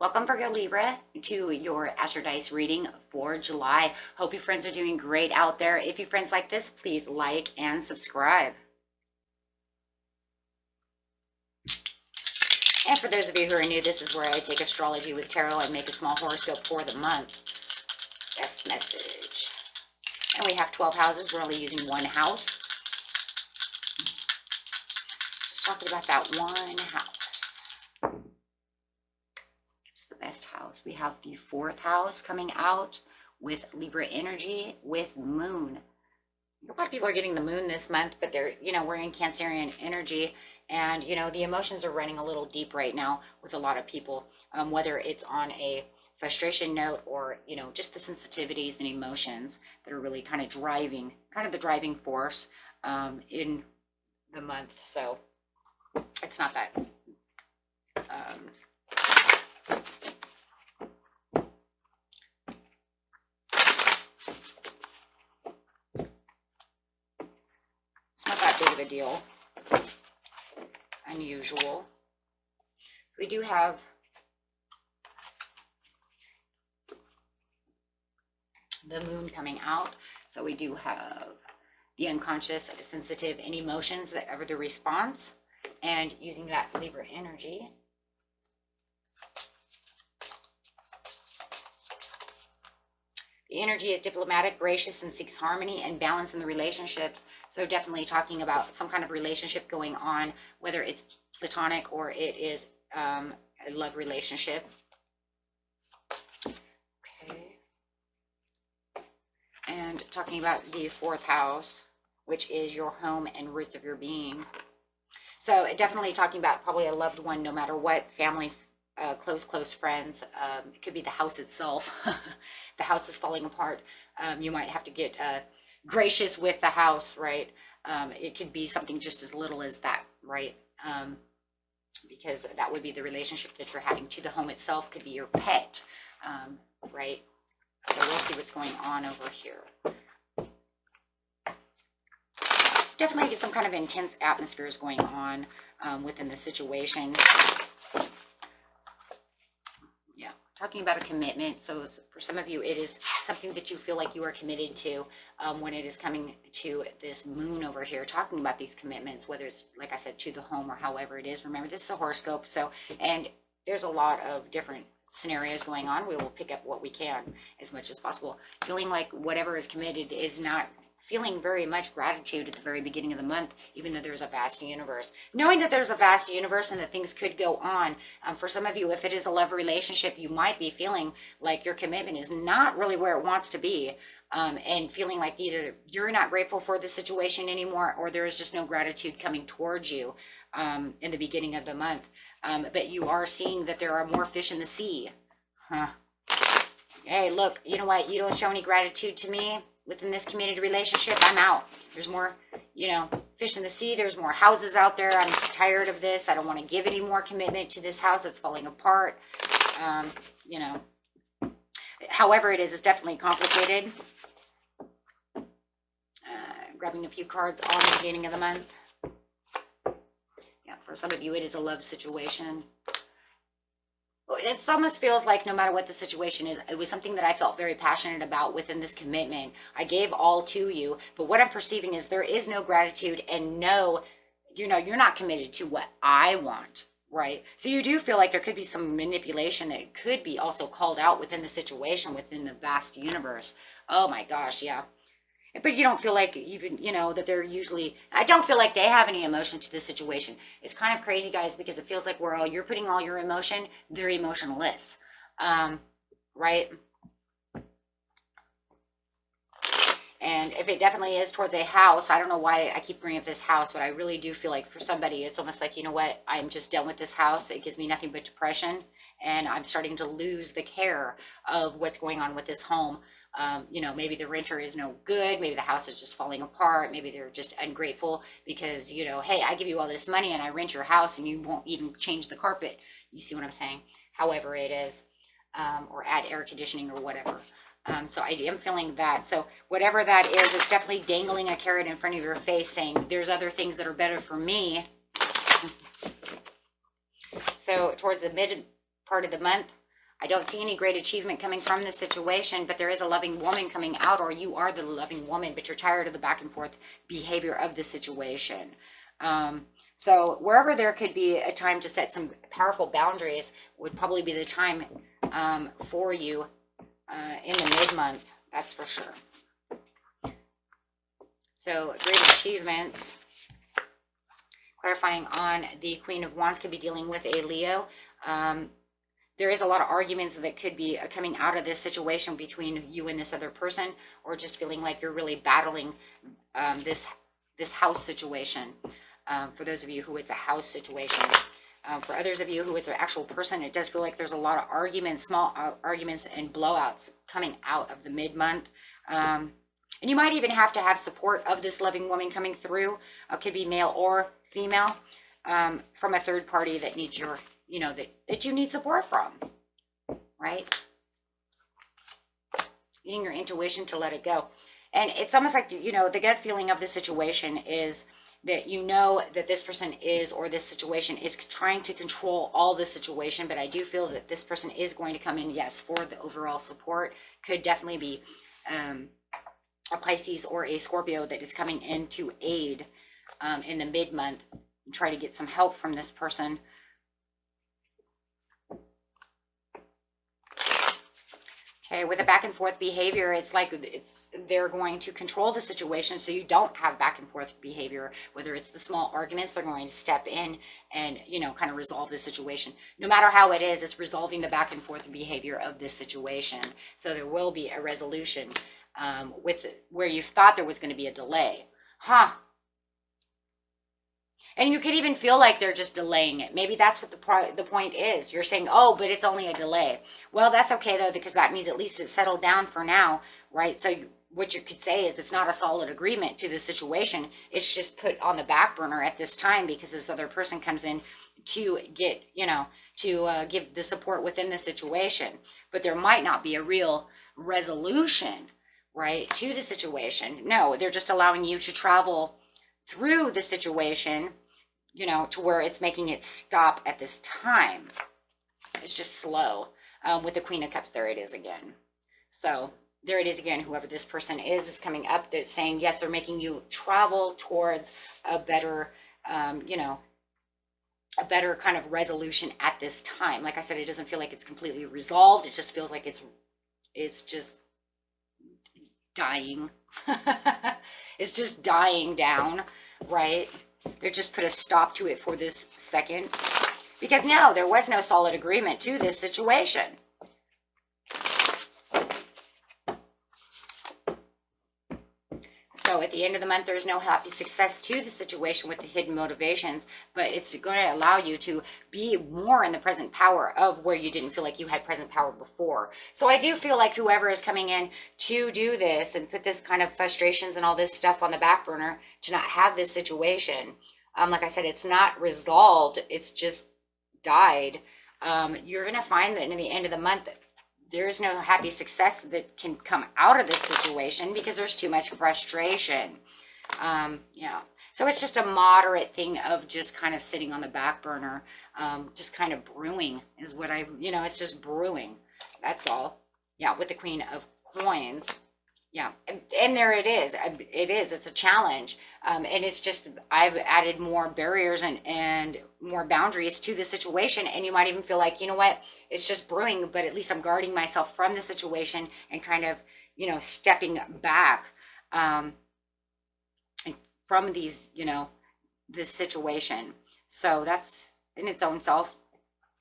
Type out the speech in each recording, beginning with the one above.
Welcome, Virgo Libra, to your Astrodice reading for July. Hope you friends are doing great out there. If you friends like this, please like and subscribe. And for those of you who are new, this is where I take astrology with tarot and make a small horoscope for the month. Best message. And we have 12 houses. We're only using one house. Just talking about that one house. Best house. We have the 4th house coming out with Libra energy with moon. A lot of people are getting the moon this month, but they're, we're in Cancerian energy, and the emotions are running a little deep right now with a lot of people, whether it's on a frustration note or just the sensitivities and emotions that are really kind of the driving force in the month. So it's not that big of a deal, unusual. We do have the moon coming out, so we do have the unconscious, sensitive, and emotions that are the response, and using that Libra energy. The energy is diplomatic, gracious, and seeks harmony and balance in the relationships. So definitely talking about some kind of relationship going on, whether it's platonic or it is a love relationship. Okay. And talking about the 4th house, which is your home and roots of your being. So definitely talking about probably a loved one, no matter what, family, close friends. It could be the house itself. The house is falling apart. You might have to get gracious with the house, right? It could be something just as little as that, right? Because that would be the relationship that you're having to the home itself. Could be your pet, right? So we'll see what's going on over here. Definitely some kind of intense atmosphere is going on within the situation. Talking about a commitment. So for some of you, it is something that you feel like you are committed to when it is coming to this moon over here, talking about these commitments, whether it's, like I said, to the home or however it is. Remember, this is a horoscope. So, and there's a lot of different scenarios going on. We will pick up what we can as much as possible. Feeling like whatever is committed is not feeling very much gratitude at the very beginning of the month, even though there's a vast universe. Knowing that there's a vast universe and that things could go on. For some of you, if it is a love relationship, you might be feeling like your commitment is not really where it wants to be, and feeling like either you're not grateful for the situation anymore, or there is just no gratitude coming towards you in the beginning of the month. But you are seeing that there are more fish in the sea. Hey, look, you know what? You don't show any gratitude to me within this committed relationship, I'm out. There's more, fish in the sea. There's more houses out there. I'm tired of this. I don't want to give any more commitment to this house that's falling apart. However it is, it's definitely complicated. Grabbing a few cards on the beginning of the month. Yeah, for some of you, it is a love situation. It almost feels like no matter what the situation is, it was something that I felt very passionate about within this commitment. I gave all to you, but what I'm perceiving is there is no gratitude and no, you're not committed to what I want, right? So you do feel like there could be some manipulation that could be also called out within the situation, within the vast universe. Oh my gosh, yeah. But you don't feel like even, that they're usually, I don't feel like they have any emotion to this situation. It's kind of crazy, guys, because it feels like you're putting all your emotion, they're emotionless, right? And if it definitely is towards a house, I don't know why I keep bringing up this house, but I really do feel like for somebody, it's almost like, you know what, I'm just done with this house. It gives me nothing but depression. and I'm starting to lose the care of what's going on with this home. You know, maybe the renter is no good. Maybe the house is just falling apart. Maybe they're just ungrateful because, you know, hey, I give you all this money and I rent your house and you won't even change the carpet. You see what I'm saying? However it is, or add air conditioning or whatever. So I am feeling that. So whatever that is, it's definitely dangling a carrot in front of your face saying there's other things that are better for me. So towards the mid part of the month, I don't see any great achievement coming from this situation, but there is a loving woman coming out, or you are the loving woman, but you're tired of the back and forth behavior of the situation. So wherever there could be a time to set some powerful boundaries would probably be the time for you in the mid-month, that's for sure. So great achievements. Clarifying on the Queen of Wands, could be dealing with a Leo. There is a lot of arguments that could be coming out of this situation between you and this other person, or just feeling like you're really battling this house situation. For those of you who it's a house situation. For others of you who it's an actual person, it does feel like there's a lot of arguments, small arguments and blowouts coming out of the mid-month. And you might even have to have support of this loving woman coming through. It could be male or female, from a third party that needs your, you know, that you need support from, right? Using your intuition to let it go. And it's almost like, you know, the gut feeling of the situation is that you know that this person is, or this situation is trying to control all the situation, but I do feel that this person is going to come in, yes, for the overall support. Could definitely be a Pisces or a Scorpio that is coming in to aid in the mid-month and try to get some help from this person. Okay, with a back and forth behavior, it's like they're going to control the situation so you don't have back and forth behavior. Whether it's the small arguments, they're going to step in and, you know, kind of resolve the situation. No matter how it is, it's resolving the back and forth behavior of this situation. So there will be a resolution with where you thought there was going to be a delay. And you could even feel like they're just delaying it. Maybe that's what the point is. You're saying, oh, but it's only a delay. Well, that's okay, though, because that means at least it's settled down for now, right? So what you could say is it's not a solid agreement to the situation. It's just put on the back burner at this time because this other person comes in to get, you know, to give the support within the situation. But there might not be a real resolution, right, to the situation. No, they're just allowing you to travel through the situation, you know, to where it's making it stop at this time. It's just slow. With the Queen of Cups, there it is again. So there it is again. Whoever this person is coming up. They're saying, yes, they're making you travel towards a better, you know, a better kind of resolution at this time. Like I said, it doesn't feel like it's completely resolved. It just feels like it's just dying. It's just dying down, right? They just put a stop to it for this second because now there was no solid agreement to this situation. So at the end of the month, there's no happy success to the situation with the hidden motivations, but it's going to allow you to be more in the present power of where you didn't feel like you had present power before. So I do feel like whoever is coming in to do this and put this kind of frustrations and all this stuff on the back burner to not have this situation, like I said, it's not resolved. It's just died. You're going to find that in the end of the month, there is no happy success that can come out of this situation because there's too much frustration. Yeah. So it's just a moderate thing of just kind of sitting on the back burner, just kind of brewing is what it's just brewing. That's all. Yeah. With the Queen of Coins. Yeah. And there it is. It's a challenge. And it's just, I've added more barriers and more boundaries to the situation. And you might even feel like, you know what, it's just brewing, but at least I'm guarding myself from the situation and kind of, you know, stepping back from these, you know, this situation. So that's in its own self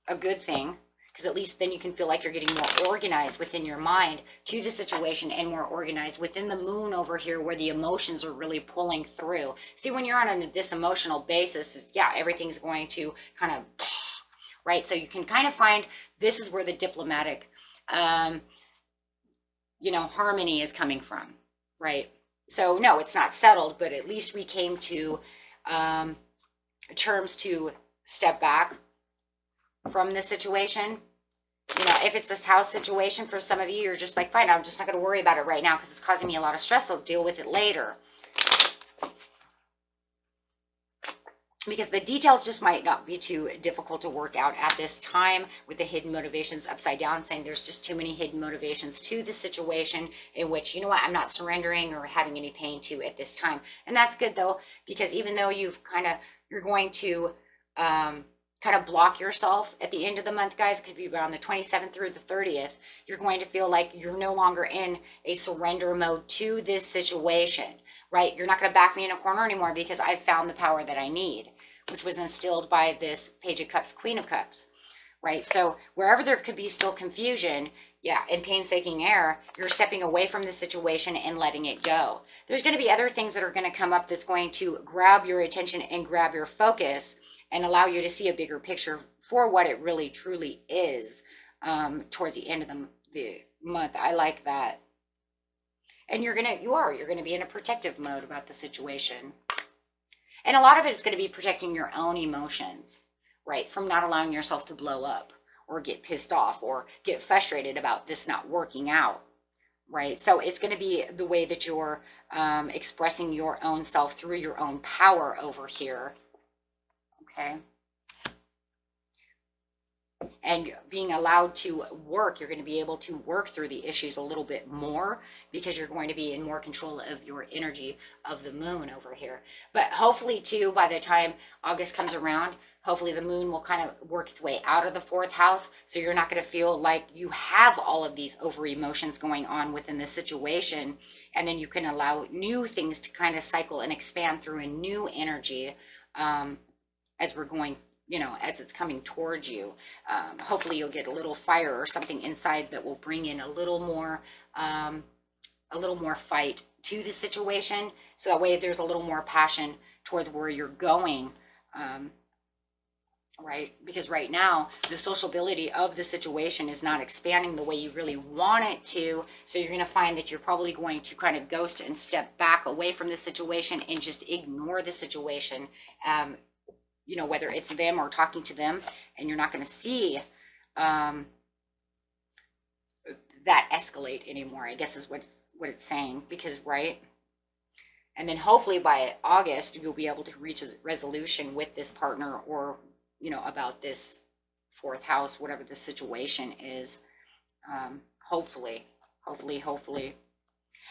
a good thing. Because at least then you can feel like you're getting more organized within your mind to the situation and more organized within the moon over here where the emotions are really pulling through. See, when you're on this emotional basis, yeah, everything's going to kind of right? So you can kind of find this is where the diplomatic, you know, harmony is coming from, right? So no, it's not settled, but at least we came to terms to step back from the situation. You know, if it's this house situation for some of you, you're just like, fine, I'm just not going to worry about it right now because it's causing me a lot of stress. I'll deal with it later. Because the details just might not be too difficult to work out at this time, with the hidden motivations upside down, saying there's just too many hidden motivations to the situation in which, you know what, I'm not surrendering or having any pain to at this time. And that's good though, because even though you're going to kind of block yourself at the end of the month, guys, it could be around the 27th through the 30th, you're going to feel like you're no longer in a surrender mode to this situation. Right? You're not going to back me in a corner anymore because I've found the power that I need, which was instilled by this Page of Cups, Queen of Cups, right? So wherever there could be still confusion, yeah, and painstaking error, you're stepping away from the situation and letting it go. There's going to be other things that are going to come up that's going to grab your attention and grab your focus and allow you to see a bigger picture for what it really truly is towards the end of the month. I like that. And you're gonna be in a protective mode about the situation. And a lot of it is going to be protecting your own emotions, right? From not allowing yourself to blow up or get pissed off or get frustrated about this not working out, right? So it's going to be the way that you're expressing your own self through your own power over here, okay? And being allowed to work, you're going to be able to work through the issues a little bit more because you're going to be in more control of your energy of the moon over here. But hopefully too, by the time August comes around, hopefully the moon will kind of work its way out of the 4th house. So you're not going to feel like you have all of these over emotions going on within the situation. And then you can allow new things to kind of cycle and expand through a new energy as we're going, you know, as it's coming towards you. Hopefully you'll get a little fire or something inside that will bring in a little more fight to the situation. So that way there's a little more passion towards where you're going, right? Because right now the sociability of the situation is not expanding the way you really want it to. So you're going to find that you're probably going to kind of ghost and step back away from the situation and just ignore the situation. You know, whether it's them or talking to them, and you're not going to see that escalate anymore, I guess is what it's saying, because, right? And then hopefully by August, you'll be able to reach a resolution with this partner or, you know, about this 4th house, whatever the situation is. Hopefully.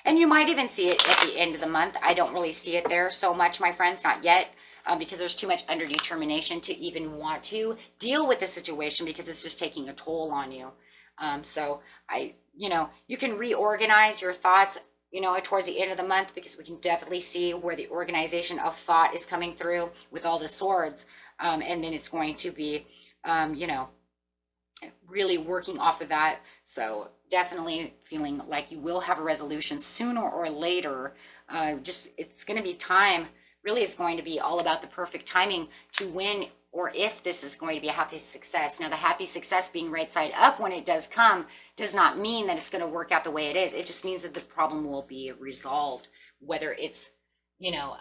And you might even see it at the end of the month. I don't really see it there so much, my friends, not yet. Because there's too much underdetermination to even want to deal with the situation because it's just taking a toll on you. So you know, you can reorganize your thoughts, you know, towards the end of the month, because we can definitely see where the organization of thought is coming through with all the swords. And then it's going to be, you know, really working off of that. So definitely feeling like you will have a resolution sooner or later. It's going to be time. Really, it's going to be all about the perfect timing to when or if this is going to be a happy success. Now, the happy success being right side up when it does come does not mean that it's going to work out the way it is. It just means that the problem will be resolved, whether it's, you know,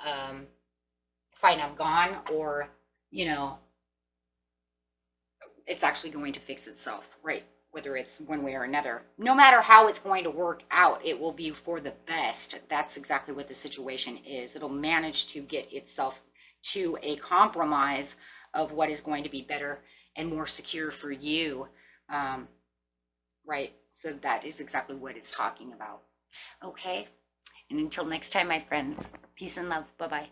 fine, I'm gone, or, you know, it's actually going to fix itself, right? Whether it's one way or another. No matter how it's going to work out, it will be for the best. That's exactly what the situation is. It'll manage to get itself to a compromise of what is going to be better and more secure for you, right? So that is exactly what it's talking about. Okay, and until next time, my friends, peace and love. Bye-bye.